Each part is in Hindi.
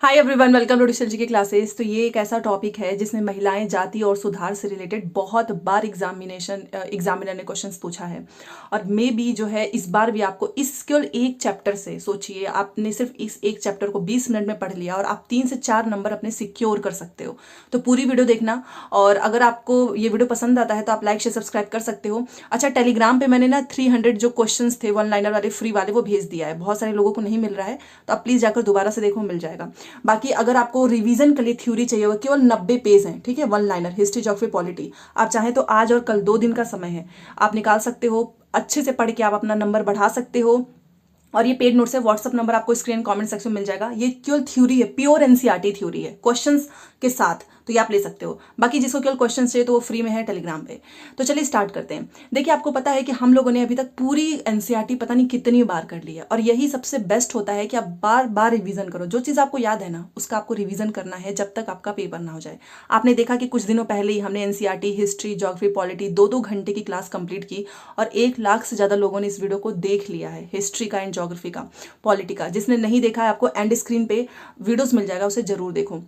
Hi everyone, welcome to digital G K classes. तो ये एक ऐसा टॉपिक है जिसमें महिलाएं जाति और सुधार से रिलेटेड बहुत बार एग्जामिनर ने क्वेश्चंस पूछा है। और मे बी जो है इस बार भी आपको इस केवल एक चैप्टर से सोचिए, आपने सिर्फ इस एक चैप्टर को 20 मिनट में पढ़ लिया और आप 3 से 4 नंबर अपने सिक्योर कर सकते हो। तो पूरी वीडियो देखना। और अगर आपको ये वीडियो पसंद आता है तो आप लाइक शेयर सब्सक्राइब कर सकते हो। अच्छा, टेलीग्राम पे मैंने ना 300 जो क्वेश्चन थे वन लाइनर वाले फ्री वाले वो भेज दिया है। बहुत सारे लोगों को नहीं मिल रहा है, तो आप प्लीज जाकर दोबारा से देखो, मिल जाएगा। बाकी अगर आपको रिवीजन के लिए थ्योरी चाहिए होगा, केवल 90 पेज हैं, ठीक है, one liner history geography polity. आप चाहें तो आज और कल 2 दिन का समय है, आप निकाल सकते हो। अच्छे से पढ़ के आप अपना नंबर बढ़ा सकते हो। और ये पेड नोट्स है, व्हाट्सअप नंबर आपको स्क्रीन कमेंट सेक्शन में मिल जाएगा। ये केवल थ्योरी है, प्योर एनसीईआरटी थ्योरी है क्वेश्चंस के साथ, तो ये आप ले सकते हो। बाकी जिसको केवल क्वेश्चन चाहिए तो वो फ्री में है टेलीग्राम पे। तो चलिए स्टार्ट करते हैं। देखिए, आपको पता है कि हम लोगों ने अभी तक पूरी एनसीईआरटी पता नहीं कितनी बार कर ली है, और यही सबसे बेस्ट होता है कि आप बार बार रिवीजन करो। जो चीज़ आपको याद है ना, उसका आपको रिवीजन करना है जब तक आपका पेपर ना हो जाए। आपने देखा कि कुछ दिनों पहले ही हमने एनसीईआरटी हिस्ट्री ज्योग्राफी पॉलिटी 2-2 घंटे की क्लास कंप्लीट की, और 1 लाख से ज़्यादा लोगों ने इस वीडियो को देख लिया है, हिस्ट्री का एंड ज्योग्राफी का, पॉलिटी का। जिसने नहीं देखा है, आपको एंड स्क्रीन पे वीडियोस मिल जाएगा, उसे जरूर देखो।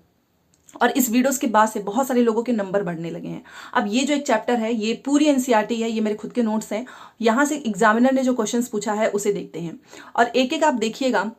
और इस वीडियोस के बाद से बहुत सारे लोगों के नंबर बढ़ने लगे हैं। अब ये जो एक चैप्टर है, ये पूरी एनसीईआरटी है, ये मेरे खुद के नोट्स हैं। यहाँ से एग्जामिनर ने जो क्वेश्चंस पूछा है उसे देखते हैं, और एक एक आप देखिएगा।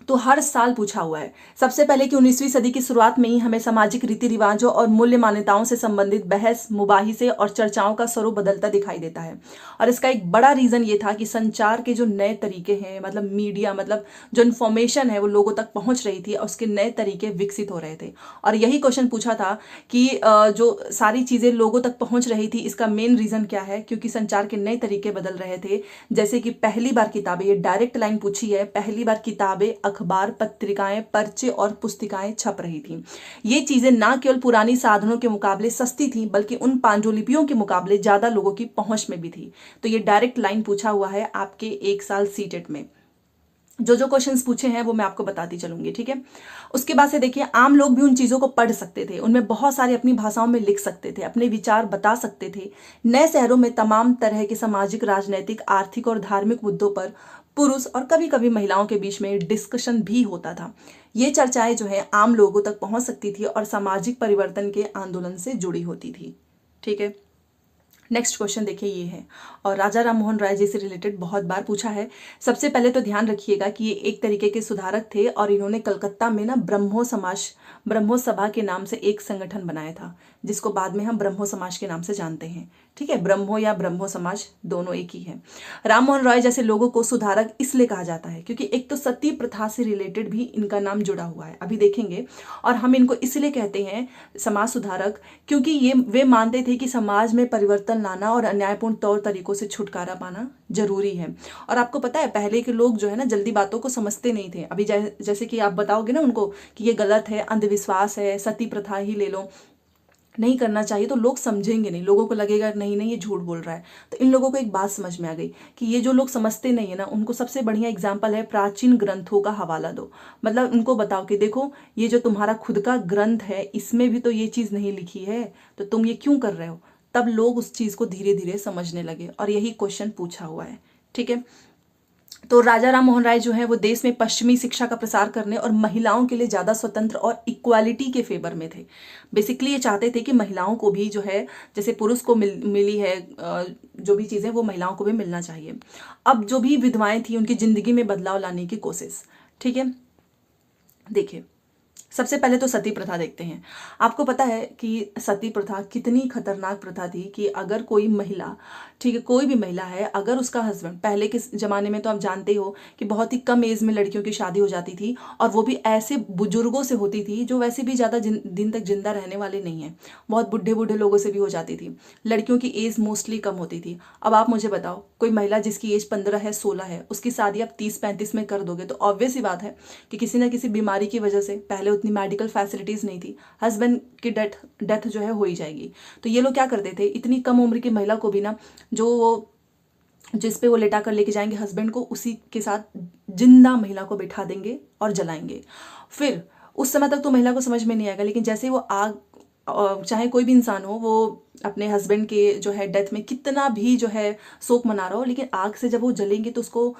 तो हर साल पूछा हुआ है। सबसे पहले कि 19वीं सदी की शुरुआत में ही हमें सामाजिक रीति रिवाजों और मूल्य मान्यताओं से संबंधित बहस, मुबाहिसे और चर्चाओं का स्वरूप बदलता दिखाई देता है। और इसका एक बड़ा रीजन ये था कि संचार के जो नए तरीके हैं, मतलब मीडिया, मतलब जो इन्फॉर्मेशन है वो लोगों तक पहुंच रही थी, और उसके नए तरीके विकसित हो रहे थे। और यही क्वेश्चन पूछा था कि जो सारी चीजें लोगों तक पहुंच रही थी, इसका मेन रीजन क्या है? क्योंकि संचार के नए तरीके बदल रहे थे। जैसे कि पहली बार किताबें, ये डायरेक्ट लाइन पूछी है, पहली बार किताबें, अखबार, पत्रिकाएं, पर्चे और पुस्तिकाएं छप रही थी। ये चीजें ना केवल पुरानी साधनों के मुकाबले सस्ती थी, बल्कि उन पांडुलिपियों के मुकाबले ज्यादा लोगों की पहुंच में भी थी। तो ये डायरेक्ट लाइन पूछा हुआ है आपके 1 साल सीटेट में। जो जो क्वेश्चंस पूछे हैं वो मैं आपको बताती चलूंगी, ठीक है। उसके बाद से देखिए, आम लोग भी उन चीजों को पढ़ सकते थे, उनमें बहुत सारी अपनी भाषाओं में लिख सकते थे, अपने विचार बता सकते थे। नए शहरों में तमाम तरह के सामाजिक, राजनैतिक, आर्थिक और धार्मिक मुद्दों पर पुरुष और कभी कभी महिलाओं के बीच में डिस्कशन भी होता था। ये चर्चाएं जो है आम लोगों तक पहुंच सकती थी और सामाजिक परिवर्तन के आंदोलन से जुड़ी होती थी, ठीक है। नेक्स्ट क्वेश्चन देखिए, ये है, और राजा राम मोहन राय जी से रिलेटेड बहुत बार पूछा है। सबसे पहले तो ध्यान रखिएगा कि ये एक तरीके के सुधारक थे, और इन्होंने कलकत्ता में ना ब्रह्मो सभा के नाम से एक संगठन बनाया था, जिसको बाद में हम ब्रह्मो समाज के नाम से जानते हैं, ठीक है। ब्रह्मो या ब्रह्मो समाज दोनों एक ही है। राम मोहन राय जैसे लोगों को सुधारक इसलिए कहा जाता है क्योंकि एक तो सती प्रथा से रिलेटेड भी इनका नाम जुड़ा हुआ है, अभी देखेंगे। और हम इनको इसलिए कहते हैं समाज सुधारक क्योंकि ये वे मानते थे कि समाज में परिवर्तन लाना और अन्यायपूर्ण तौर तरीकों से छुटकारा पाना जरूरी है। और आपको पता है, पहले के लोग जो है ना, जल्दी बातों को समझते नहीं थे। अभी जैसे कि आप बताओगे ना उनको कि ये गलत है, अंधविश्वास है, सती प्रथा ही ले लो, नहीं करना चाहिए, तो लोग समझेंगे नहीं, लोगों को लगेगा नहीं नहीं ये झूठ बोल रहा है। तो इन लोगों को एक बात समझ में आ गई कि ये जो लोग समझते नहीं है ना, उनको सबसे बढ़िया एग्जाम्पल है, प्राचीन ग्रंथों का हवाला दो। मतलब उनको बताओ कि देखो, ये जो तुम्हारा खुद का ग्रंथ है, इसमें भी तो ये चीज नहीं लिखी है, तो तुम ये क्यों कर रहे हो? तब लोग उस चीज को धीरे धीरे समझने लगे, और यही क्वेश्चन पूछा हुआ है, ठीक है। तो राजा राम मोहन राय जो है वो देश में पश्चिमी शिक्षा का प्रसार करने और महिलाओं के लिए ज्यादा स्वतंत्र और इक्वालिटी के फेवर में थे। बेसिकली ये चाहते थे कि महिलाओं को भी जो है, जैसे पुरुष को मिली है जो भी चीजें, वो महिलाओं को भी मिलना चाहिए। अब जो भी विधवाएं थी, उनकी जिंदगी में बदलाव लाने की कोशिश, ठीक है। देखिए, सबसे पहले तो सती प्रथा देखते हैं। आपको पता है कि सती प्रथा कितनी खतरनाक प्रथा थी कि अगर कोई महिला, ठीक है, कोई भी महिला है, अगर उसका हस्बैंड, पहले के जमाने में तो आप जानते हो कि बहुत ही कम एज में लड़कियों की शादी हो जाती थी, और वो भी ऐसे बुजुर्गों से होती थी जो वैसे भी ज्यादा दिन तक जिंदा रहने वाले नहीं है, बहुत बुढ़े बुढ़े लोगों से भी हो जाती थी। लड़कियों की एज मोस्टली कम होती थी। अब आप मुझे बताओ, कोई महिला जिसकी एज 15 है, 16 है, उसकी शादी आप 30-35 में कर दोगे, तो ऑब्वियस सी बात है कि किसी ना किसी बीमारी की वजह से, पहले उतनी मेडिकल फैसिलिटीज नहीं थी, हस्बैंड की डेथ जो है हो ही जाएगी। तो ये लोग क्या करते थे, इतनी कम उम्र की महिला को भी ना, जो जिस पे वो लेटा कर लेके जाएंगे हस्बैंड को, उसी के साथ जिंदा महिला को बैठा देंगे और जलाएंगे। फिर उस समय तक तो महिला को समझ में नहीं आएगा, लेकिन जैसे ही वो आग, चाहे कोई भी इंसान हो, वो अपने हस्बैंड के जो है डेथ में कितना भी जो है शोक मना रहा हो, लेकिन आग से जब वो जलेंगे तो उसको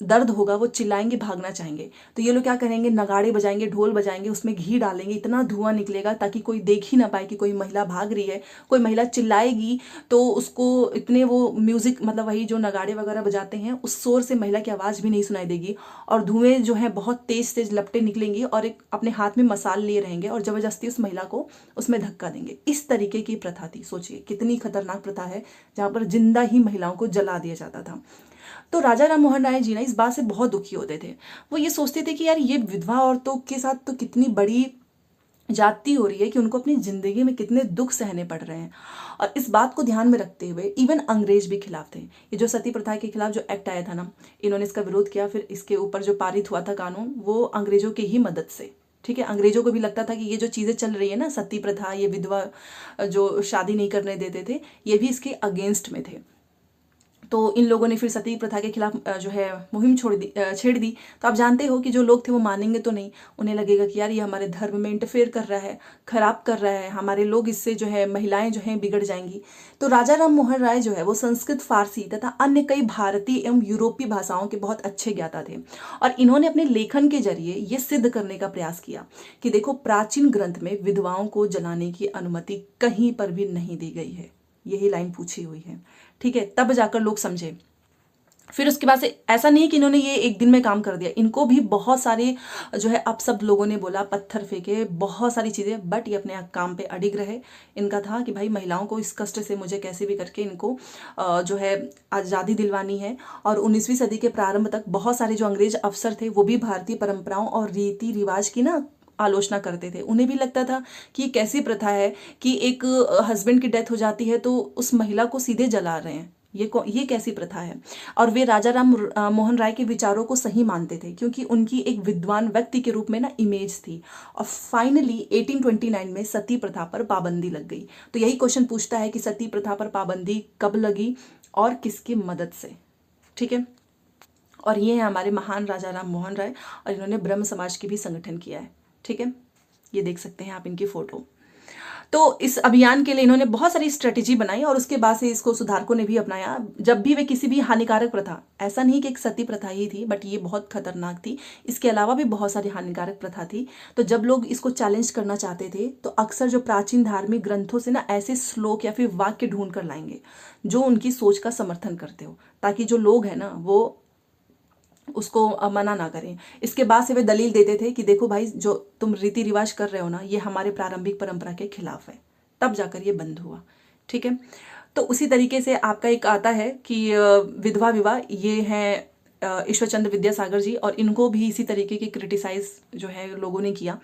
दर्द होगा वो चिल्लाएंगे, भागना चाहेंगे। तो ये लोग क्या करेंगे, नगाड़े बजाएंगे, ढोल बजाएंगे, उसमें घी डालेंगे, इतना धुआं निकलेगा ताकि कोई देख ही ना पाए कि कोई महिला भाग रही है। कोई महिला चिल्लाएगी तो उसको इतने वो म्यूजिक, मतलब वही जो नगाड़े वगैरह बजाते हैं उस शोर से महिला की आवाज़ भी नहीं सुनाई देगी, और धुएं जो है बहुत तेज तेज लपटें निकलेंगी, और एक अपने हाथ में मसाल लिए रहेंगे और जबरदस्ती उस महिला को उसमें धक्का देंगे। इस तरीके की प्रथा थी। सोचिए कितनी खतरनाक प्रथा है, जहाँ पर जिंदा ही महिलाओं को जला दिया जाता था। तो राजा राम मोहन राय जी ना इस बात से बहुत दुखी होते थे। वो ये सोचते थे कि यार ये विधवा औरतों के साथ तो कितनी बड़ी जाती हो रही है कि उनको अपनी जिंदगी में कितने दुख सहने पड़ रहे हैं। और इस बात को ध्यान में रखते हुए इवन अंग्रेज भी खिलाफ थे। ये जो सती प्रथा के खिलाफ जो एक्ट आया था ना, इन्होंने इसका विरोध किया। फिर इसके ऊपर जो पारित हुआ था कानून, वो अंग्रेजों की ही मदद से। ठीक है, अंग्रेजों को भी लगता था कि ये जो चीज़ें चल रही है ना, सती प्रथा, ये विधवा जो शादी नहीं करने देते थे, ये भी इसके अगेंस्ट में थे। तो इन लोगों ने फिर सती प्रथा के खिलाफ जो है मुहिम छेड़ दी। तो आप जानते हो कि जो लोग थे वो मानेंगे तो नहीं, उन्हें लगेगा कि यार ये हमारे धर्म में इंटरफेयर कर रहा है, खराब कर रहा है, हमारे लोग इससे जो है महिलाएं जो हैं बिगड़ जाएंगी। तो राजा राम मोहन राय जो है वो संस्कृत, फारसी तथा अन्य कई भारतीय एवं यूरोपीय भाषाओं के बहुत अच्छे ज्ञाता थे। और इन्होंने अपने लेखन के जरिए ये सिद्ध करने का प्रयास किया कि देखो, प्राचीन ग्रंथ में विधवाओं को जलाने की अनुमति कहीं पर भी नहीं दी गई है। यही लाइन पूछी हुई है। ठीक है, तब जाकर लोग समझे। फिर उसके बाद से ऐसा नहीं कि इन्होंने ये एक दिन में काम कर दिया, इनको भी बहुत सारे जो है अपशब्द लोगों ने बोला, पत्थर फेंके, बहुत सारी चीज़ें, बट ये अपने काम पे अडिग रहे। इनका था कि भाई महिलाओं को इस कष्ट से मुझे कैसे भी करके इनको जो है आज़ादी दिलवानी है। और 19वीं सदी के प्रारंभ तक बहुत सारे जो अंग्रेज अफसर थे वो भी भारतीय परंपराओं और रीति रिवाज की ना आलोचना करते थे। उन्हें भी लगता था कि कैसी प्रथा है कि एक हस्बैंड की डेथ हो जाती है तो उस महिला को सीधे जला रहे हैं, ये कैसी प्रथा है। और वे राजा राम मोहन राय के विचारों को सही मानते थे, क्योंकि उनकी एक विद्वान व्यक्ति के रूप में ना इमेज थी। और फाइनली 1829 में सती प्रथा पर पाबंदी लग गई। तो यही क्वेश्चन पूछता है कि सती प्रथा पर पाबंदी कब लगी और किसकी मदद से। ठीक है, और ये है हमारे महान राजा राम मोहन राय, और इन्होंने ब्रह्म समाज की भी संगठन किया है। ठीक है, ये देख सकते हैं आप इनकी फोटो। तो इस अभियान के लिए इन्होंने बहुत सारी स्ट्रेटेजी बनाई, और उसके बाद से इसको सुधारकों ने भी अपनाया। जब भी वे किसी भी हानिकारक प्रथा, ऐसा नहीं कि एक सती प्रथा ही थी, बट ये बहुत खतरनाक थी, इसके अलावा भी बहुत सारी हानिकारक प्रथा थी। तो जब लोग इसको चैलेंज करना चाहते थे तो अक्सर जो प्राचीन धार्मिक ग्रंथों से ना ऐसे श्लोक या फिर वाक्य ढूंढ कर लाएंगे जो उनकी सोच का समर्थन करते हो, ताकि जो लोग हैं ना वो उसको मना ना करें। इसके बाद से वे दलील देते थे कि देखो भाई, जो तुम रीति रिवाज कर रहे हो ना, ये हमारे प्रारंभिक परंपरा के खिलाफ है। तब जाकर ये बंद हुआ। ठीक है, तो उसी तरीके से आपका एक आता है कि विधवा विवाह, ये हैं ईश्वरचंद्र विद्यासागर जी, और इनको भी इसी तरीके की क्रिटिसाइज जो है लोगों ने किया।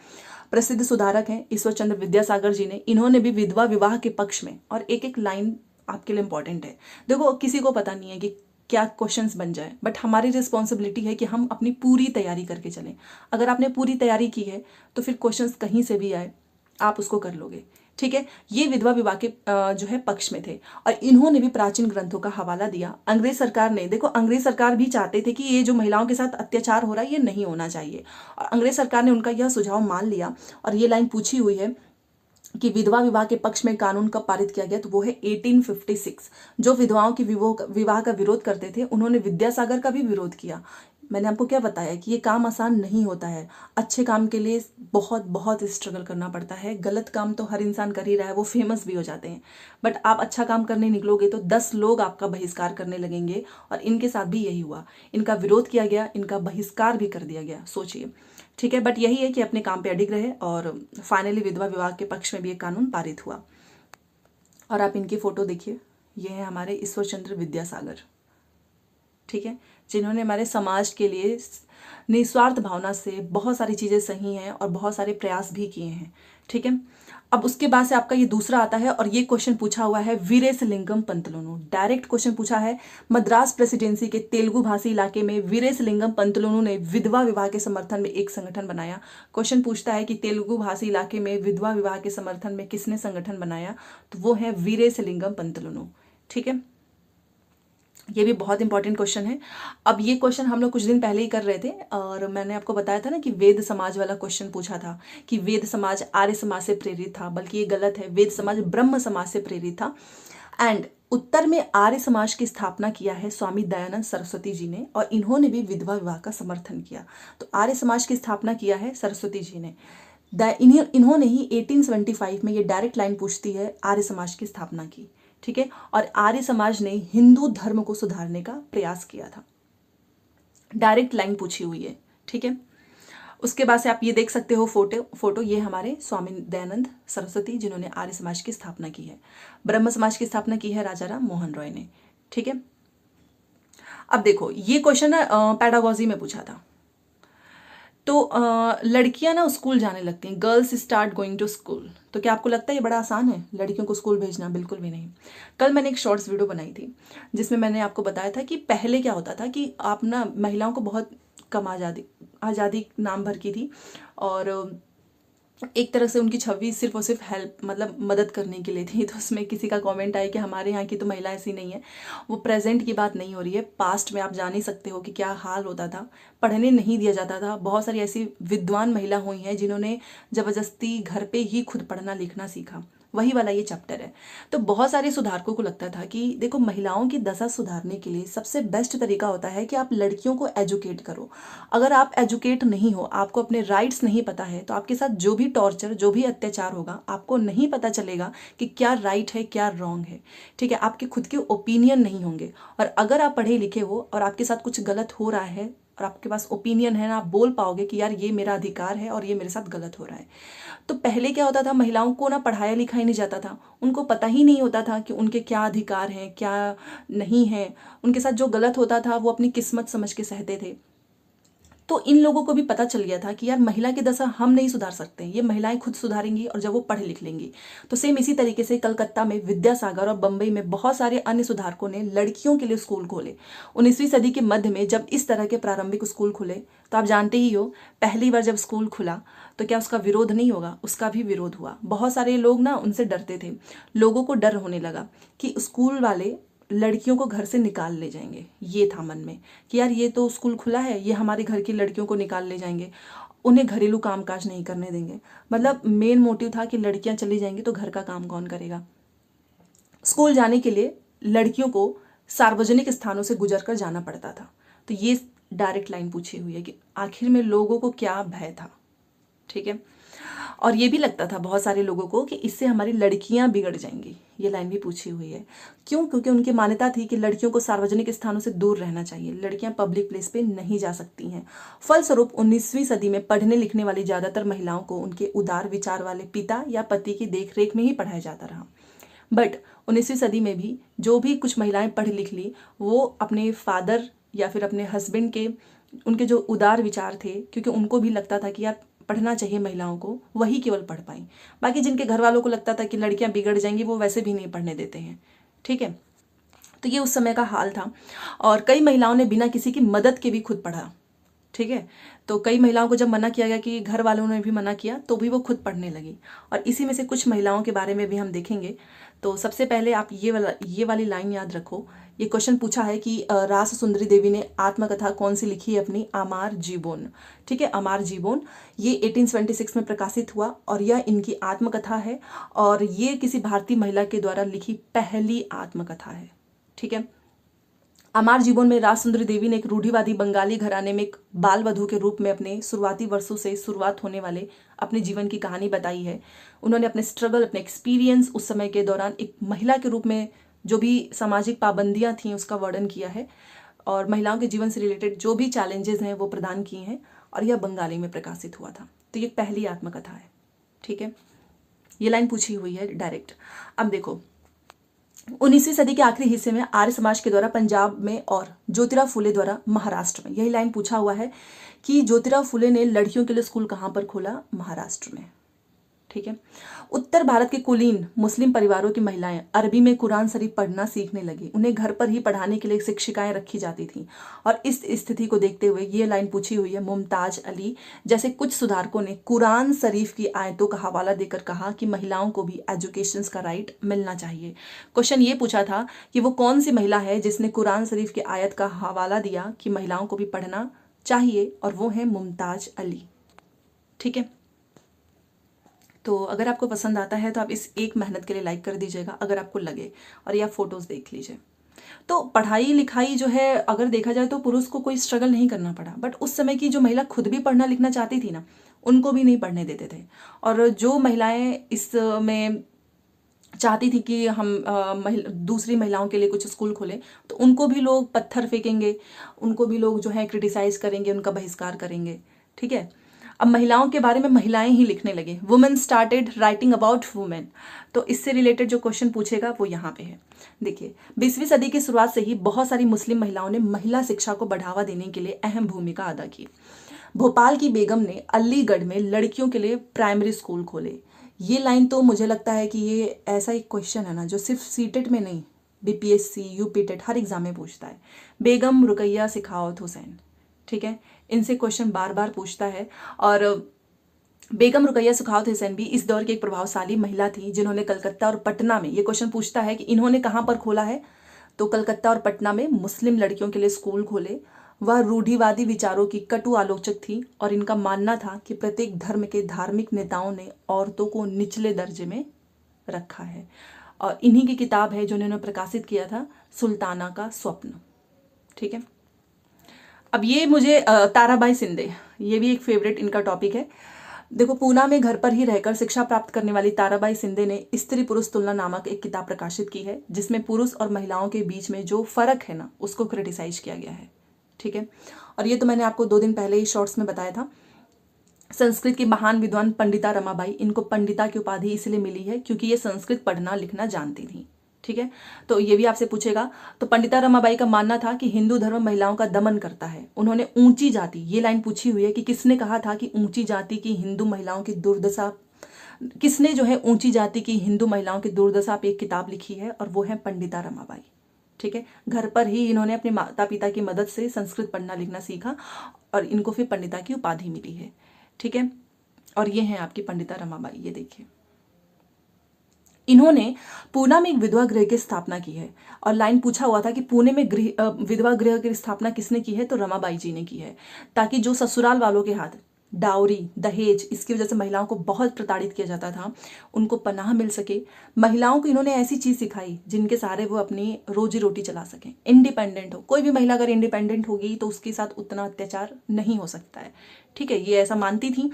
प्रसिद्ध सुधारक हैं ईश्वरचंद्र विद्यासागर जी ने, इन्होंने भी विधवा विवाह के पक्ष में, और एक एक लाइन आपके लिए इंपॉर्टेंट है। देखो, किसी को पता नहीं है कि क्या क्वेश्चंस बन जाए, बट हमारी रिस्पॉन्सिबिलिटी है कि हम अपनी पूरी तैयारी करके चलें। अगर आपने पूरी तैयारी की है तो फिर क्वेश्चंस कहीं से भी आए आप उसको कर लोगे। ठीक है, ये विधवा विवाह के जो है पक्ष में थे, और इन्होंने भी प्राचीन ग्रंथों का हवाला दिया। अंग्रेज सरकार ने, देखो अंग्रेज सरकार भी चाहते थे कि ये जो महिलाओं के साथ अत्याचार हो रहा है ये नहीं होना चाहिए, और अंग्रेज सरकार ने उनका यह सुझाव मान लिया। और ये लाइन पूछी हुई है कि विधवा विवाह के पक्ष में कानून कब पारित किया गया, तो वो है 1856। जो विधवाओं की विवाह का विरोध करते थे उन्होंने विद्यासागर का भी विरोध किया। मैंने आपको क्या बताया कि ये काम आसान नहीं होता है, अच्छे काम के लिए बहुत बहुत स्ट्रगल करना पड़ता है। गलत काम तो हर इंसान कर ही रहा है, वो फेमस भी हो जाते हैं, बट आप अच्छा काम करने निकलोगे तो 10 लोग आपका बहिष्कार करने लगेंगे, और इनके साथ भी यही हुआ। इनका विरोध किया गया, इनका बहिष्कार भी कर दिया गया। सोचिए। ठीक है, बट यही है कि अपने काम पे अडिग रहे, और फाइनली विधवा विवाह के पक्ष में भी एक कानून पारित हुआ। और आप इनकी फोटो देखिए, ये है हमारे ईश्वरचंद्र विद्यासागर। ठीक है, जिन्होंने हमारे समाज के लिए निस्वार्थ भावना से बहुत सारी चीज़ें सही हैं और बहुत सारे प्रयास भी किए हैं। ठीक है, अब उसके बाद से आपका ये दूसरा आता है, और ये क्वेश्चन पूछा हुआ है वीरेशलिंगम पंतलुनु। डायरेक्ट क्वेश्चन पूछा है। मद्रास प्रेसिडेंसी के तेलुगु भाषी इलाके में वीरेशलिंगम पंतलुनु ने विधवा विवाह के समर्थन में एक संगठन बनाया। क्वेश्चन पूछता है कि तेलुगु भाषी इलाके में विधवा विवाह के समर्थन में किसने संगठन बनाया, तो वो है वीरेशलिंगम पंतलुनु। ठीक है, ये भी बहुत इंपॉर्टेंट क्वेश्चन है। अब ये क्वेश्चन हम लोग कुछ दिन पहले ही कर रहे थे, और मैंने आपको बताया था ना कि वेद समाज वाला क्वेश्चन पूछा था कि वेद समाज आर्य समाज से प्रेरित था, बल्कि ये गलत है, वेद समाज ब्रह्म समाज से प्रेरित था। एंड उत्तर में आर्य समाज की स्थापना किया है स्वामी दयानंद सरस्वती जी ने, और इन्होंने भी विधवा विवाह का समर्थन किया। तो आर्य समाज की स्थापना किया है सरस्वती जी ने। इन्होंने ही 1875 में, ये डायरेक्ट लाइन पूछती है, आर्य समाज की स्थापना की। ठीक है, और आर्य समाज ने हिंदू धर्म को सुधारने का प्रयास किया था। डायरेक्ट लाइन पूछी हुई है। ठीक है, उसके बाद से आप ये देख सकते हो फोटो ये हमारे स्वामी दयानंद सरस्वती जिन्होंने आर्य समाज की स्थापना की है। ब्रह्म समाज की स्थापना की है राजा राम मोहन रॉय ने। ठीक है, अब देखो ये क्वेश्चन है पैडागोजी में पूछा था। तो लड़कियां ना स्कूल जाने लगती हैं, girls start going to school. तो क्या आपको लगता है ये बड़ा आसान है लड़कियों को स्कूल भेजना? बिल्कुल भी नहीं। कल मैंने एक शॉर्ट्स वीडियो बनाई थी जिसमें मैंने आपको बताया था कि पहले क्या होता था कि आप ना महिलाओं को बहुत कम आज़ादी नाम भर की थी, और एक तरह से उनकी छवि सिर्फ और सिर्फ हेल्प मतलब मदद करने के लिए थी। तो उसमें किसी का कमेंट आया कि हमारे यहाँ की तो महिला ऐसी नहीं है। वो प्रेजेंट की बात नहीं हो रही है, पास्ट में आप जान ही सकते हो कि क्या हाल होता था, पढ़ने नहीं दिया जाता था। बहुत सारी ऐसी विद्वान महिला हुई हैं जिन्होंने ज़बरदस्ती घर पे ही खुद पढ़ना लिखना सीखा। वही वाला ये चैप्टर है। तो बहुत सारे सुधारकों को लगता था कि देखो महिलाओं की दशा सुधारने के लिए सबसे बेस्ट तरीका होता है कि आप लड़कियों को एजुकेट करो। अगर आप एजुकेट नहीं हो, आपको अपने राइट्स नहीं पता है, तो आपके साथ जो भी टॉर्चर, जो भी अत्याचार होगा, आपको नहीं पता चलेगा कि क्या राइट है क्या रॉन्ग है। ठीक है, आपके खुद के ओपिनियन नहीं होंगे। और अगर आप पढ़े लिखे हो और आपके साथ कुछ गलत हो रहा है और आपके पास ओपिनियन है ना, आप बोल पाओगे कि यार ये मेरा अधिकार है और ये मेरे साथ गलत हो रहा है। तो पहले क्या होता था, महिलाओं को ना पढ़ाया लिखाया नहीं जाता था, उनको पता ही नहीं होता था कि उनके क्या अधिकार हैं क्या नहीं है। उनके साथ जो गलत होता था वो अपनी किस्मत समझ के सहते थे। तो इन लोगों को भी पता चल गया था कि यार महिला की दशा हम नहीं सुधार सकते, ये महिलाएं खुद सुधारेंगी और जब वो पढ़ लिख लेंगी। तो सेम इसी तरीके से कलकत्ता में, विद्यासागर और बंबई में बहुत सारे अन्य सुधारकों ने लड़कियों के लिए स्कूल खोले। 19वीं सदी के मध्य में जब इस तरह के प्रारंभिक स्कूल खुले, तो आप जानते ही हो पहली बार जब स्कूल खुला तो क्या उसका विरोध नहीं होगा? उसका भी विरोध हुआ। बहुत सारे लोग ना उनसे डरते थे। लोगों को डर होने लगा कि स्कूल वाले लड़कियों को घर से निकाल ले जाएंगे। ये था मन में कि यार ये तो स्कूल खुला है, ये हमारे घर की लड़कियों को निकाल ले जाएंगे, उन्हें घरेलू कामकाज नहीं करने देंगे। मतलब मेन मोटिव था कि लड़कियां चली जाएंगी तो घर का काम कौन करेगा। स्कूल जाने के लिए लड़कियों को सार्वजनिक स्थानों से गुजर कर जाना पड़ता था। तो ये डायरेक्ट लाइन पूछी हुई है कि आखिर में लोगों को क्या भय था। ठीक है, और ये भी लगता था बहुत सारे लोगों को कि इससे हमारी लड़कियां बिगड़ जाएंगी। ये लाइन भी पूछी हुई है। क्यों? क्योंकि उनकी मान्यता थी कि लड़कियों को सार्वजनिक स्थानों से दूर रहना चाहिए, लड़कियां पब्लिक प्लेस पे नहीं जा सकती हैं। फलस्वरूप 19वीं सदी में पढ़ने लिखने वाली ज्यादातर महिलाओं को उनके उदार विचार वाले पिता या पति की देखरेख में ही पढ़ाया जाता रहा। बट 19वीं सदी में भी जो भी कुछ महिलाएं पढ़ लिख ली, वो अपने फादर या फिर अपने हस्बैंड के, उनके जो उदार विचार थे, क्योंकि उनको भी लगता था कि यार पढ़ना चाहिए महिलाओं को, वही केवल पढ़ पाई। बाकी जिनके घर वालों को लगता था कि लड़कियां बिगड़ जाएंगी, वो वैसे भी नहीं पढ़ने देते हैं। ठीक है, तो ये उस समय का हाल था। और कई महिलाओं ने बिना किसी की मदद के भी खुद पढ़ा। ठीक है, तो कई महिलाओं को जब मना किया गया, कि घर वालों ने भी मना किया, तो भी वो खुद पढ़ने लगी। और इसी में से कुछ महिलाओं के बारे में भी हम देखेंगे। तो सबसे पहले आप ये वाली लाइन याद रखो। ये क्वेश्चन पूछा है कि रास सुंदरी देवी ने आत्मकथा कौन सी लिखी है अपनी? आमार जीवोन। ठीक है, आमार जीवोन ये 1876 में प्रकाशित हुआ और यह इनकी आत्मकथा है, और ये किसी भारतीय महिला के द्वारा लिखी पहली आत्मकथा है। ठीक है, अमार जीवन में राज सुंदरी देवी ने एक रूढ़िवादी बंगाली घराने में एक बाल वधू के रूप में अपने शुरुआती वर्षों से शुरुआत होने वाले अपने जीवन की कहानी बताई है। उन्होंने अपने स्ट्रगल, अपने एक्सपीरियंस, उस समय के दौरान एक महिला के रूप में जो भी सामाजिक पाबंदियां थीं उसका वर्णन किया है, और महिलाओं के जीवन से रिलेटेड जो भी चैलेंजेस हैं वो प्रदान किए हैं, और यह बंगाली में प्रकाशित हुआ था। तो ये पहली आत्मकथा है। ठीक है, ये लाइन पूछी हुई है डायरेक्ट। अब देखो 19वीं सदी के आखिरी हिस्से में आर्य समाज के द्वारा पंजाब में और ज्योतिराव फुले द्वारा महाराष्ट्र में, यही लाइन पूछा हुआ है कि ज्योतिराव फुले ने लड़कियों के लिए स्कूल कहाँ पर खोला? महाराष्ट्र में। ठीक है, उत्तर भारत के कुलीन मुस्लिम परिवारों की महिलाएं अरबी में कुरान शरीफ पढ़ना सीखने लगी। उन्हें घर पर ही पढ़ाने के लिए शिक्षिकाएं रखी जाती थीं, और इस स्थिति को देखते हुए ये लाइन पूछी हुई है। मुमताज अली जैसे कुछ सुधारकों ने कुरान शरीफ की आयतों का हवाला देकर कहा कि महिलाओं को भी एजुकेशन का राइट मिलना चाहिए। क्वेश्चन ये पूछा था कि वो कौन सी महिला है जिसने कुरान शरीफ की आयत का हवाला दिया कि महिलाओं को भी पढ़ना चाहिए, और वो है मुमताज अली। ठीक है, तो अगर आपको पसंद आता है तो आप इस एक मेहनत के लिए लाइक कर दीजिएगा अगर आपको लगे, और ये आप फोटोज़ देख लीजिए। तो पढ़ाई लिखाई जो है अगर देखा जाए तो पुरुष को कोई स्ट्रगल नहीं करना पड़ा, बट उस समय की जो महिला खुद भी पढ़ना लिखना चाहती थी ना, उनको भी नहीं पढ़ने देते थे। और जो महिलाएं इसमें चाहती थी कि हम दूसरी महिलाओं के लिए कुछ स्कूल खोलें, तो उनको भी लोग पत्थर फेंकेंगे, उनको भी लोग जो है क्रिटिसाइज करेंगे, उनका बहिष्कार करेंगे। ठीक है, अब महिलाओं के बारे में महिलाएं ही लिखने लगे, women started writing about women. तो इससे रिलेटेड जो क्वेश्चन पूछेगा वो यहाँ पे है। देखिए, 20वीं सदी की शुरुआत से ही बहुत सारी मुस्लिम महिलाओं ने महिला शिक्षा को बढ़ावा देने के लिए अहम भूमिका अदा की। भोपाल की बेगम ने अलीगढ़ में लड़कियों के लिए प्राइमरी स्कूल खोले। ये लाइन तो मुझे लगता है कि ये ऐसा एक क्वेश्चन है ना जो सिर्फ सीटेट में नहीं, बीपीएससी, यूपी टेट हर एग्जाम में पूछता है। बेगम रुकैया सिखावत हुसैन, ठीक है, इनसे क्वेश्चन बार बार पूछता है। और बेगम रुकैया सिखावत हुसैन भी इस दौर की एक प्रभावशाली महिला थी जिन्होंने कलकत्ता और पटना में, ये क्वेश्चन पूछता है कि इन्होंने कहाँ पर खोला है, तो कलकत्ता और पटना में मुस्लिम लड़कियों के लिए स्कूल खोले। वह रूढ़िवादी विचारों की कटु आलोचक थी और इनका मानना था कि प्रत्येक धर्म के धार्मिक नेताओं ने औरतों को निचले दर्जे में रखा है। और इन्हीं की किताब है जो इन्होंने प्रकाशित किया था, सुल्ताना का स्वप्न। ठीक है, अब ये मुझे ताराबाई शिंदे, ये भी एक फेवरेट इनका टॉपिक है। देखो, पूना में घर पर ही रहकर शिक्षा प्राप्त करने वाली ताराबाई शिंदे ने स्त्री पुरुष तुलना नामक एक किताब प्रकाशित की है, जिसमें पुरुष और महिलाओं के बीच में जो फर्क है ना, उसको क्रिटिसाइज किया गया है। ठीक है, और ये तो मैंने आपको 2 दिन पहले ही शॉर्ट्स में बताया था। संस्कृत की महान विद्वान पंडिता रमाबाई, इनको पंडिता की उपाधि इसलिए मिली है क्योंकि ये संस्कृत पढ़ना लिखना जानती थी। ठीक है, तो ये भी आपसे पूछेगा। तो पंडिता रमाबाई का मानना था कि हिंदू धर्म महिलाओं का दमन करता है। उन्होंने ऊंची जाति, ये लाइन पूछी हुई है कि किसने कहा था कि ऊंची जाति की हिंदू महिलाओं की दुर्दशा, किसने जो है ऊंची जाति की हिंदू महिलाओं की दुर्दशा पे एक किताब लिखी है, और वो है पंडिता रमाबाई। ठीक है, घर पर ही इन्होंने अपने माता पिता की मदद से संस्कृत पढ़ना लिखना सीखा और इनको फिर पंडिता की उपाधि मिली है। ठीक है, और ये हैं आपकी पंडिता रमाबाई। ये देखिए, इन्होंने पूना में एक विधवा गृह की स्थापना की है। और लाइन पूछा हुआ था कि पुणे में विधवा गृह की स्थापना किसने की है, तो रमाबाई जी ने की है, ताकि जो ससुराल वालों के हाथ डाउरी, दहेज, इसकी वजह से महिलाओं को बहुत प्रताड़ित किया जाता था, उनको पनाह मिल सके। महिलाओं को इन्होंने ऐसी चीज सिखाई जिनके सहारे वो अपनी रोजी रोटी चला सकें, इंडिपेंडेंट हो। कोई भी महिला अगर इंडिपेंडेंट होगी तो उसके साथ उतना अत्याचार नहीं हो सकता है। ठीक है, ये ऐसा मानती थी।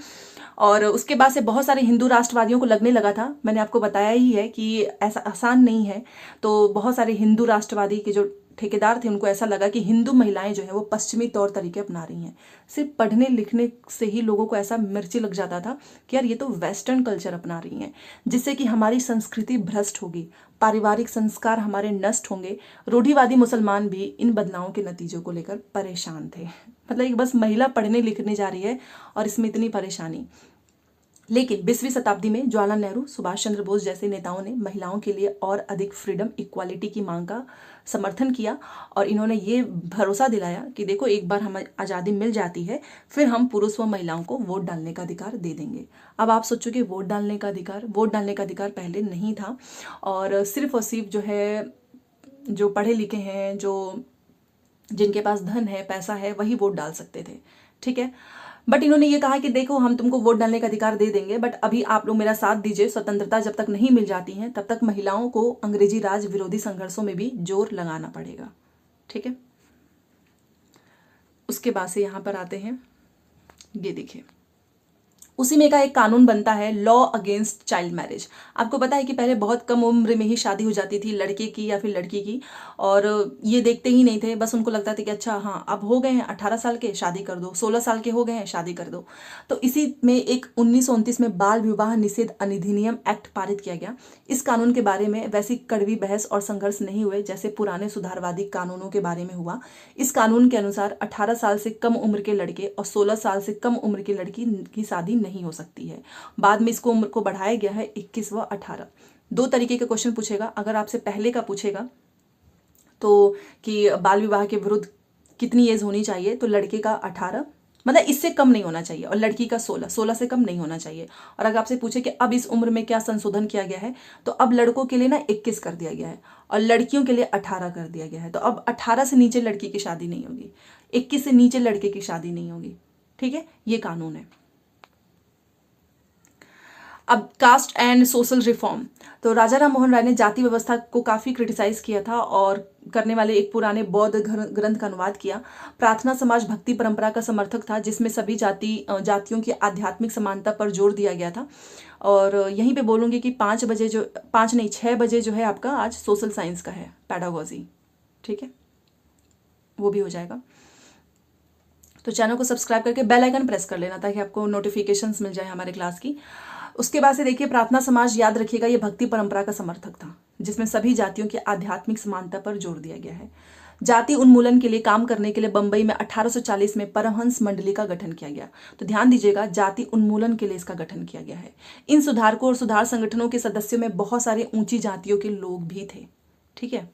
और उसके बाद से बहुत सारे हिंदू राष्ट्रवादियों को लगने लगा था, मैंने आपको बताया ही है कि ऐसा आसान नहीं है। तो बहुत सारे हिंदू राष्ट्रवादी के जो ठेकेदार थे, उनको ऐसा लगा कि हिंदू महिलाएं जो है वो पश्चिमी तौर तरीके अपना रही हैं। सिर्फ पढ़ने लिखने से ही लोगों को ऐसा मिर्ची लग जाता था कि यार ये तो वेस्टर्न कल्चर अपना रही हैं, जिससे कि हमारी संस्कृति भ्रष्ट होगी, पारिवारिक संस्कार हमारे नष्ट होंगे। रूढ़िवादी मुसलमान भी इन बदलावों के नतीजों को लेकर परेशान थे। मतलब एक बस महिला पढ़ने लिखने जा रही है और इसमें इतनी परेशानी। लेकिन 20वीं शताब्दी में जवाहरलाल नेहरू, सुभाष चंद्र बोस जैसे नेताओं ने महिलाओं के लिए और अधिक फ्रीडम, इक्वालिटी की मांग का समर्थन किया और इन्होंने ये भरोसा दिलाया कि देखो, एक बार हमें आज़ादी मिल जाती है, फिर हम पुरुष व महिलाओं को वोट डालने का अधिकार दे देंगे। अब आप सोचोगे वोट डालने का अधिकार पहले नहीं था, और सिर्फ जो है जो पढ़े लिखे हैं, जो जिनके पास धन है, पैसा है, वही वोट डाल सकते थे। ठीक है, बट इन्होंने ये कहा कि देखो, हम तुमको वोट डालने का अधिकार दे देंगे, बट अभी आप लोग मेरा साथ दीजिए, स्वतंत्रता जब तक नहीं मिल जाती है तब तक महिलाओं को अंग्रेजी राज विरोधी संघर्षों में भी जोर लगाना पड़ेगा। ठीक है, उसके बाद से यहां पर आते हैं, ये देखिए, उसी में का एक कानून बनता है, लॉ अगेंस्ट चाइल्ड मैरिज। आपको पता है कि पहले बहुत कम उम्र में ही शादी हो जाती थी लड़के की या फिर लड़की की, और ये देखते ही नहीं थे, बस उनको लगता था कि अच्छा हाँ अब हो गए हैं 18 साल के, शादी कर दो, 16 साल के हो गए हैं, शादी कर दो। तो इसी में एक 1929 में बाल विवाह निषेध अधिनियम एक्ट पारित किया गया। इस कानून के बारे में वैसी कड़वी बहस और संघर्ष नहीं हुए जैसे पुराने सुधारवादी कानूनों के बारे में हुआ। इस कानून के अनुसार 18 साल से कम उम्र के लड़के और 16 साल से कम उम्र की लड़की की शादी नहीं हो सकती है। बाद में इसको उम्र को बढ़ाया गया है 21 व 18। 2 तरीके के क्वेश्चन पूछेगा। अगर आपसे पहले का पूछेगा तो कि बाल विवाह के विरुद्ध कितनी एज होनी चाहिए, तो लड़के का 18, मतलब इससे कम नहीं होना चाहिए, और लड़की का 16 से कम नहीं होना चाहिए। और अगर आपसे पूछे कि अब इस उम्र में क्या संशोधन किया गया है, तो अब लड़कों के लिए ना 21 कर दिया गया है और लड़कियों के लिए 18 कर दिया गया है। तो अब 18 से नीचे लड़की की शादी नहीं होगी, 21 से नीचे लड़के की शादी नहीं होगी। ठीक है, ये कानून है। अब कास्ट एंड सोशल रिफॉर्म, तो राजा राम मोहन राय ने जाति व्यवस्था को काफ़ी क्रिटिसाइज किया था और करने वाले एक पुराने बौद्ध ग्रंथ का अनुवाद किया। प्रार्थना समाज भक्ति परंपरा का समर्थक था, जिसमें सभी जातियों की आध्यात्मिक समानता पर जोर दिया गया था। और यहीं पे बोलूँगी कि 5 बजे जो 5 नहीं 6 बजे जो है आपका आज सोशल साइंस का है पैडागोजी, ठीक है, वो भी हो जाएगा। तो चैनल को सब्सक्राइब करके बेल आइकन प्रेस कर लेना ताकि आपको नोटिफिकेशंस मिल जाए हमारे क्लास की। उसके बाद से देखिए, प्रार्थना समाज याद रखिएगा ये भक्ति परंपरा का समर्थक था, जिसमें सभी जातियों की आध्यात्मिक समानता पर जोर दिया गया है। जाति उन्मूलन के लिए काम करने के लिए बंबई में 1840 में परमहंस मंडली का गठन किया गया। तो ध्यान दीजिएगा, जाति उन्मूलन के लिए इसका गठन किया गया है। इन सुधारकों और सुधार संगठनों के सदस्यों में बहुत सारे ऊंची जातियों के लोग भी थे, ठीक है।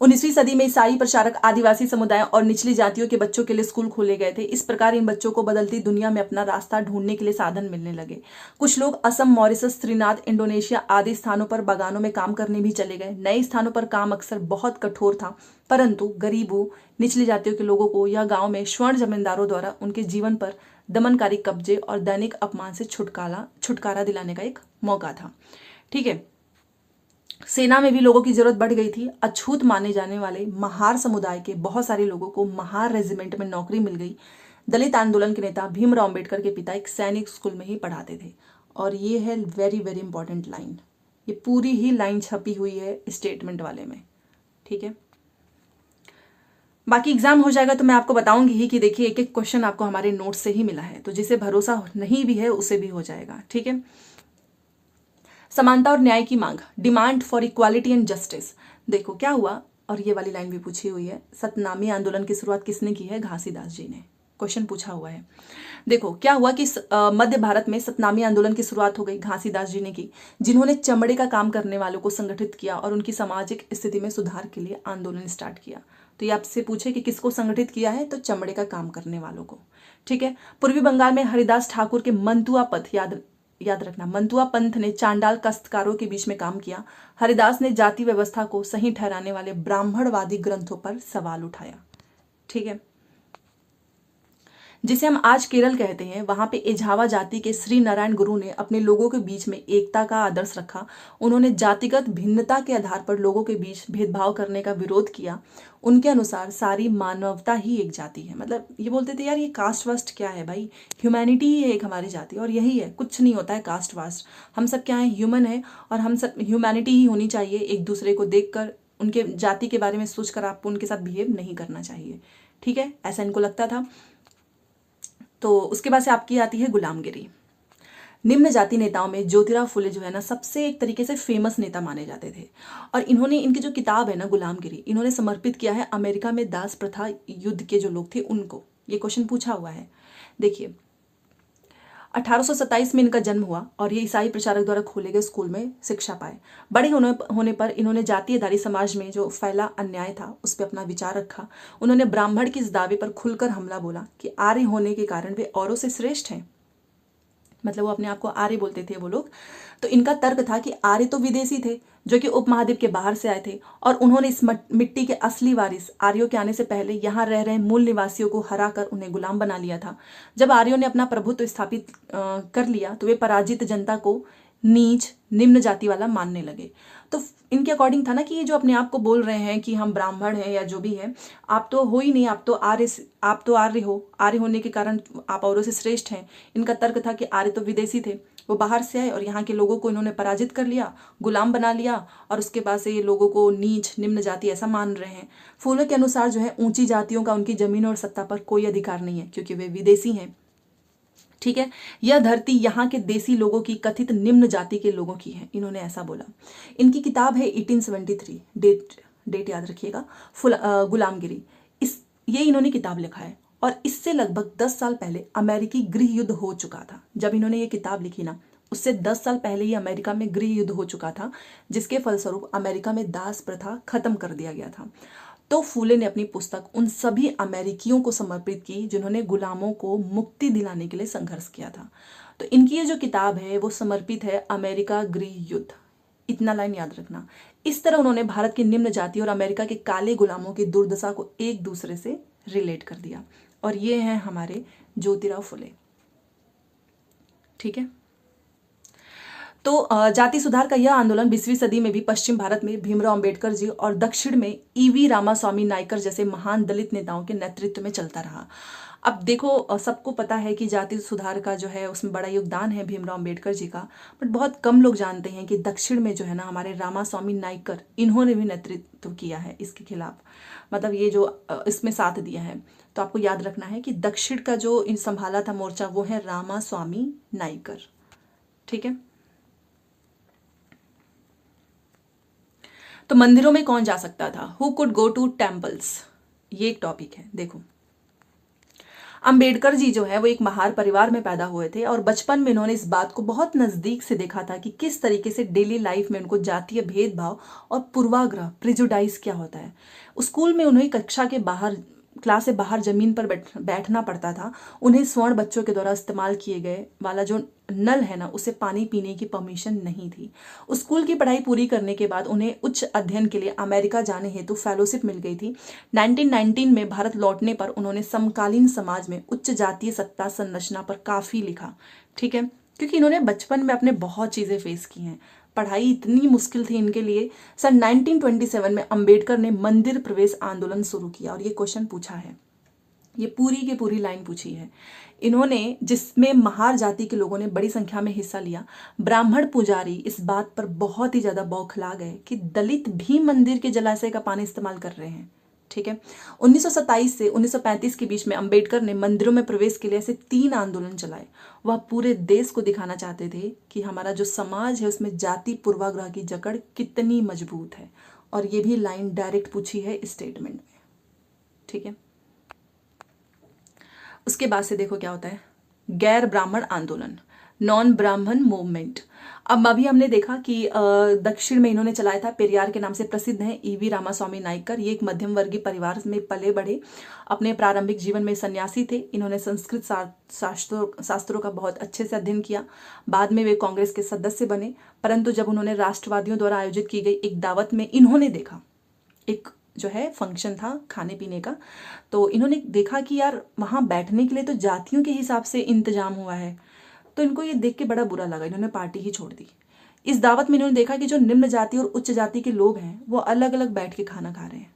19वीं सदी में ईसाई प्रचारक आदिवासी समुदाय और निचली जातियों के बच्चों के लिए स्कूल खोले गए थे। इस प्रकार इन बच्चों को बदलती दुनिया में अपना रास्ता ढूंढने के लिए साधन मिलने लगे। कुछ लोग असम, मॉरिशस, त्रिनाद, इंडोनेशिया आदि स्थानों पर बागानों में काम करने भी चले गए। नए स्थानों पर काम अक्सर बहुत कठोर था, परंतु गरीबों, निचली जातियों के लोगों को यह गाँव में स्वर्ण जमींदारों द्वारा उनके जीवन पर दमनकारी कब्जे और दैनिक अपमान से छुटकारा दिलाने का एक मौका था, ठीक है। सेना में भी लोगों की जरूरत बढ़ गई थी। अछूत माने जाने वाले महार समुदाय के बहुत सारे लोगों को महार रेजिमेंट में नौकरी मिल गई। दलित आंदोलन के नेता भीमराव अंबेडकर के पिता एक सैनिक स्कूल में ही पढ़ाते थे। और ये है वेरी वेरी इंपॉर्टेंट लाइन, ये पूरी ही लाइन छपी हुई है स्टेटमेंट वाले में, ठीक है। बाकी एग्जाम हो जाएगा तो मैं आपको बताऊंगी ही कि देखिए एक एक क्वेश्चन आपको हमारे नोट से ही मिला है, तो जिसे भरोसा नहीं भी है उसे भी हो जाएगा, ठीक है। समानता और न्याय की मांग, demand for equality and justice. देखो क्या हुआ, और ये वाली लाइन भी पूछी हुई है, सतनामी आंदोलन की शुरुआत किसने की है? घासीदास जी ने, क्वेश्चन पूछा हुआ है। देखो क्या हुआ कि मध्य भारत में सतनामी आंदोलन की शुरुआत हो गई, घासीदास जी ने की, जिन्होंने चमड़े का काम करने वालों को संगठित किया और उनकी सामाजिक स्थिति में सुधार के लिए आंदोलन स्टार्ट किया। तो ये आपसे पूछे कि किसको संगठित किया है, तो चमड़े का काम करने वालों को, ठीक है। पूर्वी बंगाल में हरिदास ठाकुर के मंतुआ पथ, याद रखना, मंतुआ पंथ ने चांडाल काश्तकारों के बीच में काम किया। हरिदास ने जाति व्यवस्था को सही ठहराने वाले ब्राह्मणवादी ग्रंथों पर सवाल उठाया, ठीक है। जिसे हम आज केरल कहते हैं, वहां पे एझावा जाति के श्री नारायण गुरु ने अपने लोगों के बीच में एकता का आदर्श रखा। उन्होंने जातिगत भिन्नता के आधार पर लोगों के बीच भेदभाव करने का विरोध किया। उनके अनुसार सारी मानवता ही एक जाति है। मतलब ये बोलते थे यार ये कास्ट वास्ट क्या है भाई, ह्यूमैनिटी ही है एक हमारी जाति, और यही है, कुछ नहीं होता है कास्ट वास्ट। हम सब क्या है, ह्यूमन है, और हम सब ह्यूमैनिटी ही होनी चाहिए। एक दूसरे को देखकर, उनके जाति के बारे में सोचकर आपको उनके साथ बिहेव नहीं करना चाहिए, ठीक है, ऐसा इनको लगता था। तो उसके बाद से आपकी आती है गुलामगिरी। निम्न जाति नेताओं में ज्योतिराव फुले जो है ना, सबसे एक तरीके से फेमस नेता माने जाते थे। और इन्होंने, इनकी जो किताब है ना गुलामगिरी, इन्होंने समर्पित किया है अमेरिका में दास प्रथा युद्ध के जो लोग थे उनको। ये क्वेश्चन पूछा हुआ है। देखिए 1827 में इनका जन्म हुआ और ये ईसाई प्रचारक द्वारा खोले गए स्कूल में शिक्षा पाए। बड़े होने पर इन्होंने जातीयधारी समाज में जो फैला अन्याय था उस पर अपना विचार रखा। उन्होंने ब्राह्मण के इस दावे पर खुलकर हमला बोला कि आर्य होने के कारण वे औरों से श्रेष्ठ हैं। मतलब वो अपने आप को आर्य बोलते थे वो लोग। तो इनका तर्क था कि आर्य तो विदेशी थे जो कि उपमहाद्वीप के बाहर से आए थे, और उन्होंने इस मिट्टी के असली वारिस आर्यों के आने से पहले यहाँ रह रहे मूल निवासियों को हराकर उन्हें गुलाम बना लिया था। जब आर्यों ने अपना प्रभुत्व स्थापित कर लिया तो वे पराजित जनता को नीच, निम्न जाति वाला मानने लगे। तो इनके अकॉर्डिंग था ना कि ये जो अपने आप को बोल रहे हैं कि हम ब्राह्मण हैं या जो भी है, आप तो हो ही नहीं, आप तो आर्य हो, आर्य होने के कारण आप औरों से श्रेष्ठ हैं। इनका तर्क था कि आर्य तो विदेशी थे, वो बाहर से आए और यहाँ के लोगों को इन्होंने पराजित कर लिया, गुलाम बना लिया, और उसके बाद से ये लोगों को नीच, निम्न जाति ऐसा मान रहे हैं। फूले के अनुसार जो है ऊंची जातियों का उनकी जमीन और सत्ता पर कोई अधिकार नहीं है क्योंकि वे विदेशी हैं, ठीक है। यह धरती यहाँ के देसी लोगों की, कथित निम्न जाति के लोगों की है, इन्होंने ऐसा बोला। इनकी किताब है 1873, डेट याद रखिएगा, गुलामगिरी। ये इन्होंने किताब लिखा है और इससे लगभग 10 साल पहले अमेरिकी गृह युद्ध हो चुका था। जब इन्होंने ये किताब लिखी ना, उससे 10 साल पहले ही अमेरिका में गृह युद्ध हो चुका था, जिसके फलस्वरूप अमेरिका में दास प्रथा खत्म कर दिया गया था। तो फूले ने अपनी पुस्तक उन सभी अमेरिकियों को समर्पित की जिन्होंने गुलामों को मुक्ति दिलाने के लिए संघर्ष किया था। तो इनकी ये जो किताब है वो समर्पित है अमेरिका गृह युद्ध, इतना लाइन याद रखना। इस तरह उन्होंने भारत की निम्न जाति और अमेरिका के काले गुलामों की दुर्दशा को एक दूसरे से रिलेट कर दिया। और ये हैं हमारे ज्योतिराव फुले, ठीक है। तो जाति सुधार का यह आंदोलन 20वीं सदी में भी पश्चिम भारत में भीमराव अंबेडकर जी और दक्षिण में ईवी रामास्वामी नायकर जैसे महान दलित नेताओं के नेतृत्व में चलता रहा। अब देखो सबको पता है कि जाति सुधार का जो है उसमें बड़ा योगदान है भीमराव अंबेडकर जी का, बट बहुत कम लोग जानते हैं कि दक्षिण में जो है ना हमारे रामास्वामी नायकर, इन्होंने भी नेतृत्व किया है इसके खिलाफ, मतलब ये जो इसमें साथ दिया है। तो आपको याद रखना है कि दक्षिण का जो इन संभाला था मोर्चा वो है रामास्वामी नायकर। ठीक है। तो मंदिरों में कौन जा सकता था? Who could go to temples, ये एक टॉपिक है। देखो अंबेडकर जी जो है वो एक महार परिवार में पैदा हुए थे और बचपन में इन्होंने इस बात को बहुत नजदीक से देखा था कि किस तरीके से डेली लाइफ में उनको जातीय भेदभाव और पूर्वाग्रह, प्रिजुडाइज क्या होता है। स्कूल में उन्हें कक्षा के बाहर, क्लास से बाहर जमीन पर बैठना पड़ता था। उन्हें स्वर्ण बच्चों के द्वारा इस्तेमाल किए गए वाला जो नल है ना, उसे पानी पीने की परमिशन नहीं थी। स्कूल की पढ़ाई पूरी करने के बाद उन्हें उच्च अध्ययन के लिए अमेरिका जाने हेतु फेलोशिप मिल गई थी। 1919 में भारत लौटने पर उन्होंने समकालीन समाज में उच्च जातीय सत्ता संरचना पर काफी लिखा। ठीक है, क्योंकि इन्होंने बचपन में अपने बहुत चीजें फेस की हैं, पढ़ाई इतनी मुश्किल थी इनके लिए। सन 1927 में अंबेडकर ने मंदिर प्रवेश आंदोलन शुरू किया और ये क्वेश्चन पूछा है, ये पूरी की पूरी लाइन पूछी है इन्होंने, जिसमें महार जाति के लोगों ने बड़ी संख्या में हिस्सा लिया। ब्राह्मण पुजारी इस बात पर बहुत ही ज्यादा बौखला गए कि दलित भी मंदिर के जलाशय का पानी इस्तेमाल कर रहे हैं। ठीक है। 1927 से 1935 के बीच में अंबेडकर ने मंदिरों में प्रवेश के लिए ऐसे 3 आंदोलन चलाए। वह पूरे देश को दिखाना चाहते थे कि हमारा जो समाज है उसमें जाति पूर्वाग्रह की जकड़ कितनी मजबूत है, और ये भी लाइन डायरेक्ट पूछी है स्टेटमेंट में। ठीक है। उसके बाद से देखो क्या होता है, गैर ब्राह्मण आंदोलन, नॉन ब्राह्मण मूवमेंट। अब अभी हमने देखा कि दक्षिण में इन्होंने चलाया था, पेरियार के नाम से प्रसिद्ध हैं ईवी रामास्वामी नायकर। ये एक मध्यम वर्गीय परिवार में पले बढ़े, अपने प्रारंभिक जीवन में सन्यासी थे। इन्होंने संस्कृत शास्त्रों का बहुत अच्छे से अध्ययन किया। बाद में वे कांग्रेस के सदस्य बने, परंतु जब उन्होंने राष्ट्रवादियों द्वारा आयोजित की गई एक दावत में इन्होंने देखा, एक जो है फंक्शन था खाने पीने का, तो इन्होंने देखा कि यार वहां बैठने के लिए तो जातियों के हिसाब से इंतजाम हुआ है, तो इनको ये देख के बड़ा बुरा लगा, इन्होंने पार्टी ही छोड़ दी। इस दावत में इन्होंने देखा कि जो निम्न जाति और उच्च जाति के लोग हैं वो अलग अलग बैठ के खाना खा रहे हैं।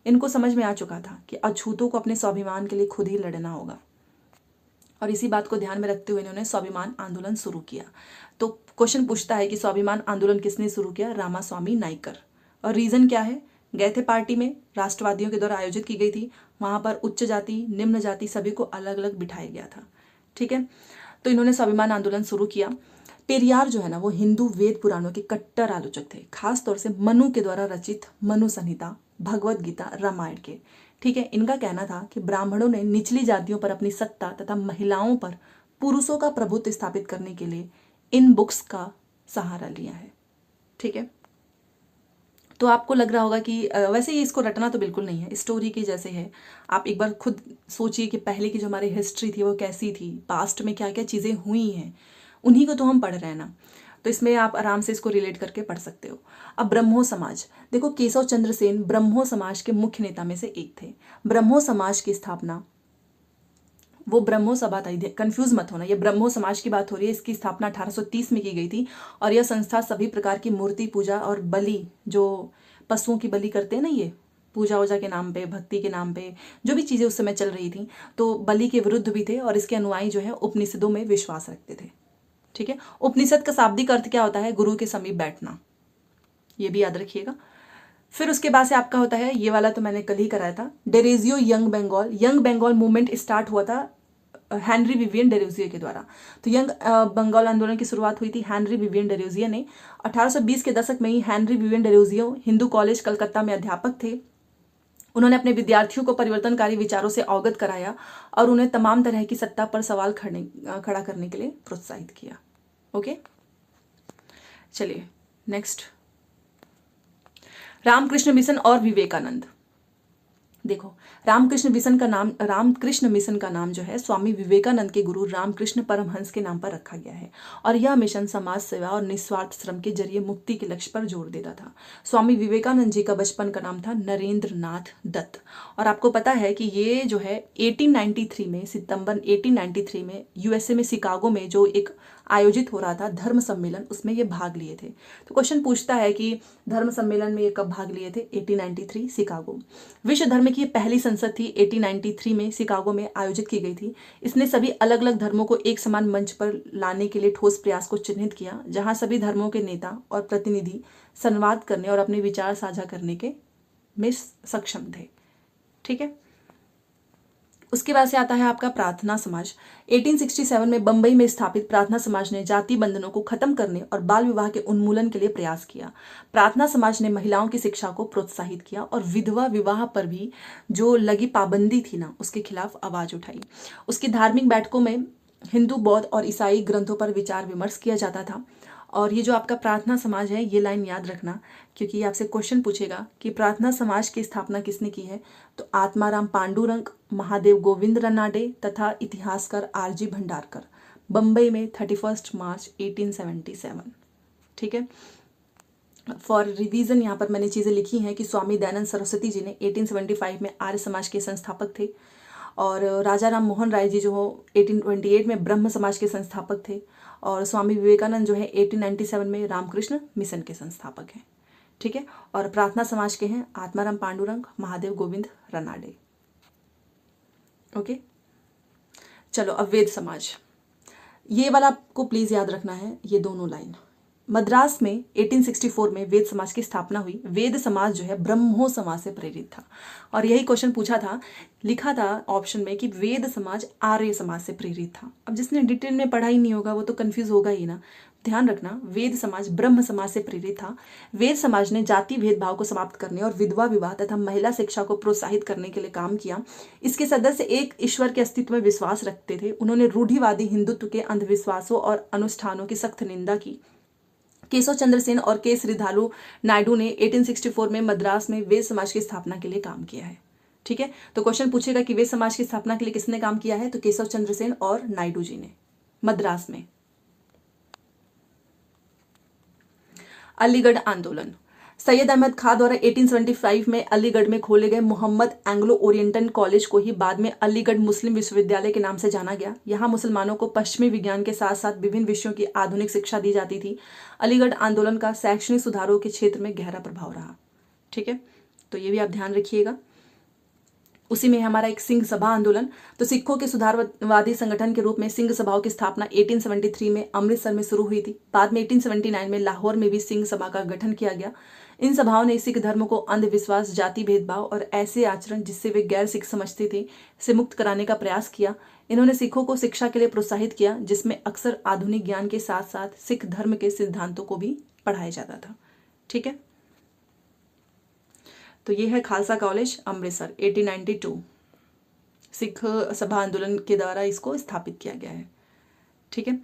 इनको समझ में आ चुका था कि अछूतों को अपने स्वाभिमान के लिए खुद ही लड़ना होगा, और इसी बात को ध्यान में रखते हुए इन्होंने स्वाभिमान आंदोलन शुरू किया। तो क्वेश्चन पूछता है कि स्वाभिमान आंदोलन किसने शुरू किया? रामास्वामी नायकर। और रीजन क्या है? गए थे पार्टी में, राष्ट्रवादियों के द्वारा आयोजित की गई थी, वहां पर उच्च जाति निम्न जाति सभी को अलग अलग बिठाया गया था। ठीक है। तो इन्होंने स्वाभिमान आंदोलन शुरू किया। पेरियार जो है ना वो हिंदू वेद पुराणों के कट्टर आलोचक थे, खास तौर से मनु के द्वारा रचित मनु संहिता, भगवत गीता, रामायण के। ठीक है। इनका कहना था कि ब्राह्मणों ने निचली जातियों पर अपनी सत्ता तथा महिलाओं पर पुरुषों का प्रभुत्व स्थापित करने के लिए इन बुक्स का सहारा लिया है। ठीक है। तो आपको लग रहा होगा कि वैसे ही इसको रटना तो बिल्कुल नहीं है, स्टोरी की जैसे है। आप एक बार खुद सोचिए कि पहले की जो हमारी हिस्ट्री थी वो कैसी थी, पास्ट में क्या क्या चीज़ें हुई हैं, उन्हीं को तो हम पढ़ रहे हैं ना। तो इसमें आप आराम से इसको रिलेट करके पढ़ सकते हो। अब ब्रह्मो समाज देखो, केशव चंद्र सेन ब्रह्मो समाज के मुख्य नेता में से एक थे। ब्रह्मो समाज की स्थापना, वो ब्रह्मो सभा था, कंफ्यूज मत होना, ये ब्रह्मो समाज की बात हो रही है। इसकी स्थापना 1830 में की गई थी और यह संस्था सभी प्रकार की मूर्ति पूजा और बलि, जो पशुओं की बलि करते हैं ना, ये पूजा वूजा के नाम पे, भक्ति के नाम पे जो भी चीजें उस समय चल रही थी, तो बलि के विरुद्ध भी थे और इसके अनुयायी जो है उपनिषदों में विश्वास रखते थे। ठीक है। उपनिषद का शाब्दिक अर्थ क्या होता है? गुरु के समीप बैठना, ये भी याद रखिएगा। फिर उसके बाद से आपका होता है, ये वाला तो मैंने कल ही कराया था, Derozio young Bengal. Young Bengal movement start हुआ था हेनरी विवियन डेरोजियो के द्वारा। तो यंग बंगाल आंदोलन की शुरुआत हुई थी हेनरी विवियन डेरोजियो ने। 1820 के दशक में ही Henry Vivian Derozio Hindu college Calcutta में अध्यापक थे। उन्होंने अपने विद्यार्थियों को परिवर्तनकारी विचारों से अवगत कराया और उन्हें तमाम तरह की सत्ता पर सवाल खड़ा करने के लिए प्रोत्साहित किया। ओके, चलिए नेक्स्ट, रामकृष्ण मिशन और विवेकानंद। देखो, रामकृष्ण मिशन का नाम जो है स्वामी विवेकानंद के गुरु रामकृष्ण परमहंस के नाम पर रखा गया है, और यह मिशन समाज सेवा और निस्वार्थ श्रम के जरिए मुक्ति के लक्ष्य पर जोर देता था। स्वामी विवेकानंद जी का बचपन का नाम था नरेंद्र नाथ दत्त, और आपको पता है कि ये जो है 1893 में, सितंबर 1893 में यूएसए में शिकागो में जो एक आयोजित हो रहा था धर्म सम्मेलन, उसमें ये भाग लिए थे। तो क्वेश्चन पूछता है कि धर्म सम्मेलन में ये कब भाग लिए थे? 1893 शिकागो। विश्व धर्म की पहली संसद थी 1893 में शिकागो में आयोजित की गई थी। इसने सभी अलग अलग धर्मों को एक समान मंच पर लाने के लिए ठोस प्रयास को चिन्हित किया, जहां सभी धर्मों के नेता और प्रतिनिधि संवाद करने और अपने विचार साझा करने के में सक्षम थे। ठीक है, उसके बाद से आता है आपका प्रार्थना समाज। 1867 में बंबई में स्थापित प्रार्थना समाज ने जाति बंधनों को खत्म करने और बाल विवाह के उन्मूलन के लिए प्रयास किया। प्रार्थना समाज ने महिलाओं की शिक्षा को प्रोत्साहित किया और विधवा विवाह पर भी जो लगी पाबंदी थी ना, उसके खिलाफ आवाज उठाई। उसकी धार्मिक बैठकों में हिंदू, बौद्ध और ईसाई ग्रंथों पर विचार विमर्श किया जाता था। और ये जो आपका प्रार्थना समाज है, ये लाइन याद रखना, क्योंकि ये आपसे क्वेश्चन पूछेगा कि प्रार्थना समाज की स्थापना किसने की है। तो आत्माराम पांडुरंग, महादेव गोविंद रनाडे तथा इतिहासकार आरजी भंडारकर, बंबई में 31 मार्च 1877। ठीक है, फॉर रिवीजन यहाँ पर मैंने चीज़ें लिखी हैं कि स्वामी दयानंद सरस्वती जी ने 1875 में आर्य समाज के संस्थापक थे, और राजा राम मोहन राय जी जो हो 1828 में ब्रह्म समाज के संस्थापक थे, और स्वामी विवेकानंद जो है 1897 में रामकृष्ण मिशन के संस्थापक हैं। ठीक है, और प्रार्थना समाज के हैं आत्माराम पांडुरंग, महादेव गोविंद रनाडे। ओके, चलो अब वेद समाज, ये वाला आपको प्लीज याद रखना है, ये दोनों लाइन। मद्रास में 1864 में वेद समाज की स्थापना हुई। वेद समाज जो है ब्रह्मो समाज से प्रेरित था, और यही क्वेश्चन पूछा था, लिखा था ऑप्शन में कि वेद समाज आर्य समाज से प्रेरित था। अब जिसने डिटेल में पढ़ा ही नहीं होगा वो तो कंफ्यूज होगा ही ना। ध्यान रखना, वेद समाज ब्रह्म समाज से प्रेरित था। वेद समाज ने जाति भेदभाव को समाप्त करने और विधवा विवाह तथा महिला शिक्षा को प्रोत्साहित करने के लिए काम किया। इसके सदस्य एक ईश्वर के अस्तित्व में विश्वास रखते थे। उन्होंने रूढ़िवादी हिंदुत्व के अंधविश्वासों और अनुष्ठानों की सख्त निंदा की। केशव चंद्र सेन और के श्रीधालु नायडू ने 1864 में मद्रास में वेद समाज की स्थापना के लिए काम किया है। ठीक है, तो क्वेश्चन पूछेगा कि वेद समाज की स्थापना के लिए किसने काम किया है? तो केशव चंद्र सेन और नायडू जी ने, मद्रास में। अलीगढ़ आंदोलन, सैयद अहमद खां द्वारा 1875 में अलीगढ़ में खोले गए मोहम्मद एंग्लो ओरिएंटल कॉलेज को ही बाद में अलीगढ़ मुस्लिम विश्वविद्यालय के नाम से जाना गया। यहाँ मुसलमानों को पश्चिमी विज्ञान के साथ साथ विभिन्न विषयों की आधुनिक शिक्षा दी जाती थी। अलीगढ़ आंदोलन का शैक्षणिक सुधारों के क्षेत्र में गहरा प्रभाव रहा। ठीक है, तो ये भी आप ध्यान रखिएगा। उसी में हमारा एक सिंह सभा आंदोलन, तो सिखों के सुधारवादी संगठन के रूप में सिंह सभाओं की स्थापना 1873 में अमृतसर में शुरू हुई थी। बाद में 1879 में लाहौर में भी सिंह सभा का गठन किया गया। इन सभाओं ने सिख धर्म को अंधविश्वास, जाति भेदभाव और ऐसे आचरण जिससे वे गैर सिख समझते थे से मुक्त कराने का प्रयास किया। इन्होंने सिखों को शिक्षा के लिए प्रोत्साहित किया, जिसमें अक्सर आधुनिक ज्ञान के साथ साथ सिख धर्म के सिद्धांतों को भी पढ़ाया जाता था। ठीक है, तो ये है खालसा कॉलेज अमृतसर, 1892 सिख सभा आंदोलन के द्वारा इसको स्थापित किया गया है। ठीक है,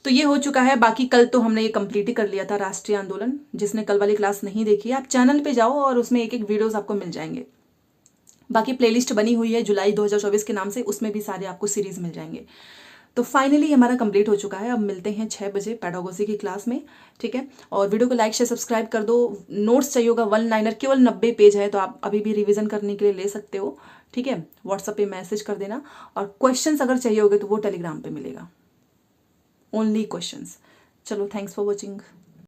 तो ये हो चुका है। बाकी कल तो हमने ये कंप्लीट ही कर लिया था, राष्ट्रीय आंदोलन। जिसने कल वाली क्लास नहीं देखी, आप चैनल पे जाओ और उसमें एक एक वीडियोस आपको मिल जाएंगे। बाकी प्लेलिस्ट बनी हुई है जुलाई 2024 के नाम से, उसमें भी सारे आपको सीरीज मिल जाएंगे। तो फाइनली हमारा कंप्लीट हो चुका है। अब मिलते हैं 6 बजे पेडागोजी की क्लास में। ठीक है, और वीडियो को लाइक शेयर सब्सक्राइब कर दो। नोट्स चाहिए होगा 1 लाइनर, केवल 90 पेज है, तो आप अभी भी रिवीजन करने के लिए ले सकते हो। ठीक है, व्हाट्सएप पे मैसेज कर देना, और क्वेश्चंस अगर चाहिए होगे तो वो टेलीग्राम पे मिलेगा, ओनली क्वेश्चंस। चलो, थैंक्स फॉर वॉचिंग।